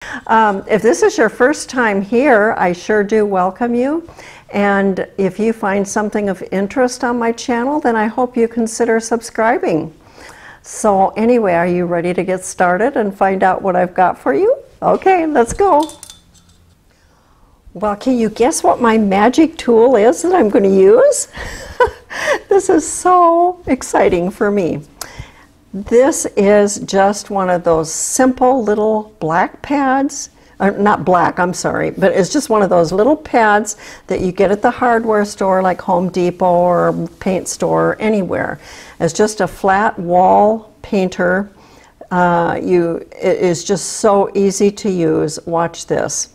If this is your first time here, I sure do welcome you. And if you find something of interest on my channel, then I hope you consider subscribing. So anyway, are you ready to get started and find out what I've got for you? Okay, let's go. Well, can you guess what my magic tool is that I'm going to use? This is so exciting for me. This is just one of those simple little black pads, not black, I'm sorry, but it's just one of those little pads that you get at the hardware store like Home Depot or paint store or anywhere. It's just a flat wall painter. It is just so easy to use. Watch this.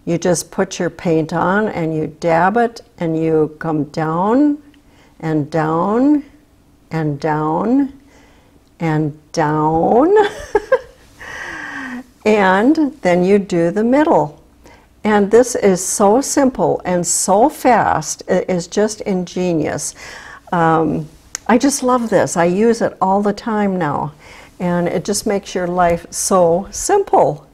You just put your paint on and you dab it and you come down and down and down and down and then you do the middle. And this is so simple and so fast. It is just ingenious. I just love this. I use it all the time now, and it just makes your life so simple.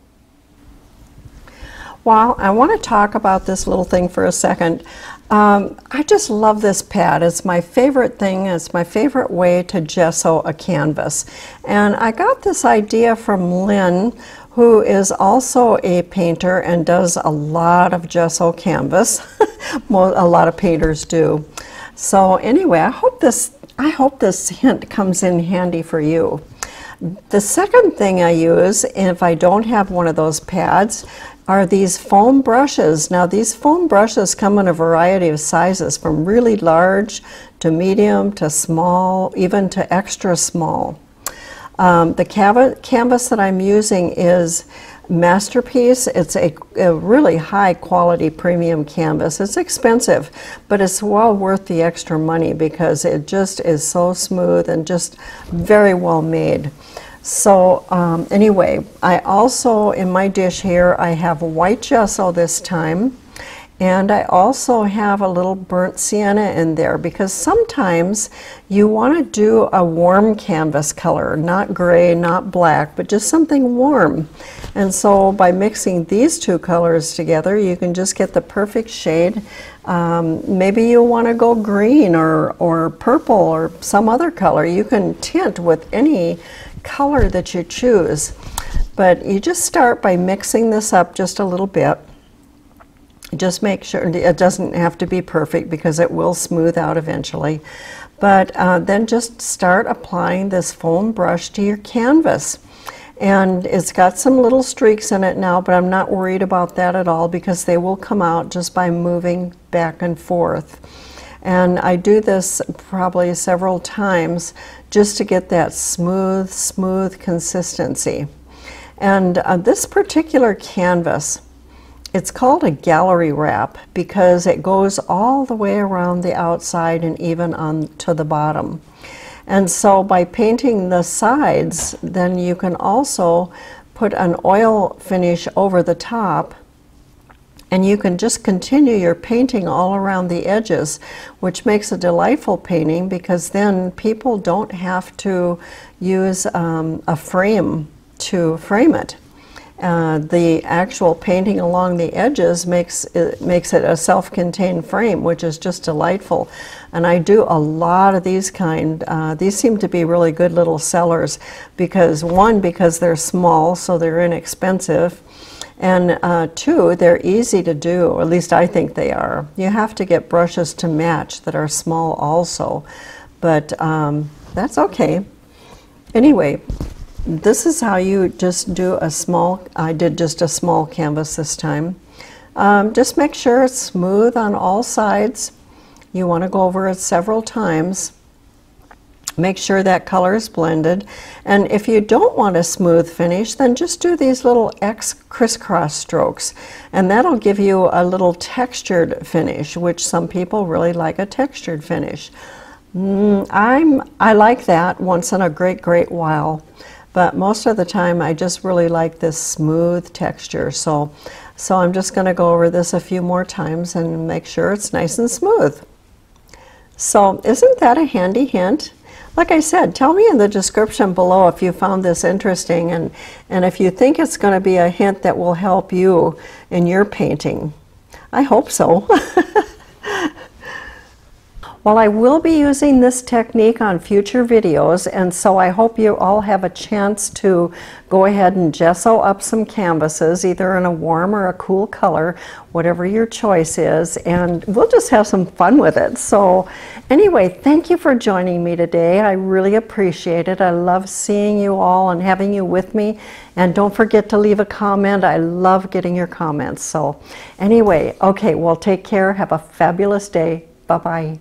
Well, I want to talk about this little thing for a second. I just love this pad. It's my favorite thing. It's my favorite way to gesso a canvas. And I got this idea from Lynn, who is also a painter and does a lot of gesso canvas. A lot of painters do. So anyway, I hope this hint comes in handy for you. The second thing I use, if I don't have one of those pads, are these foam brushes. Now these foam brushes come in a variety of sizes, from really large to medium to small, even to extra small. The canvas that I'm using is Masterpiece. It's a really high quality premium canvas. It's expensive, but it's well worth the extra money because it just is so smooth and just very well made. So anyway, I also, in my dish here, I have white gesso this time, and I also have a little burnt sienna in there because sometimes you want to do a warm canvas color, not gray, not black, but just something warm. And so by mixing these two colors together, you can just get the perfect shade. Maybe you want to go green or purple or some other color. You can tint with any color that you choose, but you just start by mixing this up just a little bit. Just make sure it doesn't have to be perfect because it will smooth out eventually, but then just start applying this foam brush to your canvas. And it's got some little streaks in it now, but I'm not worried about that at all because they will come out just by moving back and forth. And I do this probably several times just to get that smooth consistency. And this particular canvas, it's called a gallery wrap because it goes all the way around the outside and even on to the bottom. And so by painting the sides, then you can also put an oil finish over the top, and you can just continue your painting all around the edges, which makes a delightful painting because then people don't have to use a frame to frame it. The actual painting along the edges makes it a self-contained frame, which is just delightful. And I do a lot of these kind. These seem to be really good little sellers because they're small, so they're inexpensive. And two, they're easy to do, or at least I think they are. You have to get brushes to match that are small also, but that's okay. Anyway, this is how you just do a small, I did just a small canvas this time. Just make sure it's smooth on all sides. You want to go over it several times. Make sure that color is blended. And if you don't want a smooth finish, then just do these little X crisscross strokes. And that'll give you a little textured finish, which some people really like a textured finish. I like that once in a great while. But most of the time I just really like this smooth texture. So I'm just going to go over this a few more times and make sure it's nice and smooth. So isn't that a handy hint? Like I said, tell me in the description below if you found this interesting and if you think it's going to be a hint that will help you in your painting. I hope so. Well, I will be using this technique on future videos, and so I hope you all have a chance to go ahead and gesso up some canvases, either in a warm or a cool color, whatever your choice is, and we'll just have some fun with it. So anyway, thank you for joining me today. I really appreciate it. I love seeing you all and having you with me, and don't forget to leave a comment. I love getting your comments. So anyway, okay, well, take care. Have a fabulous day. Bye-bye.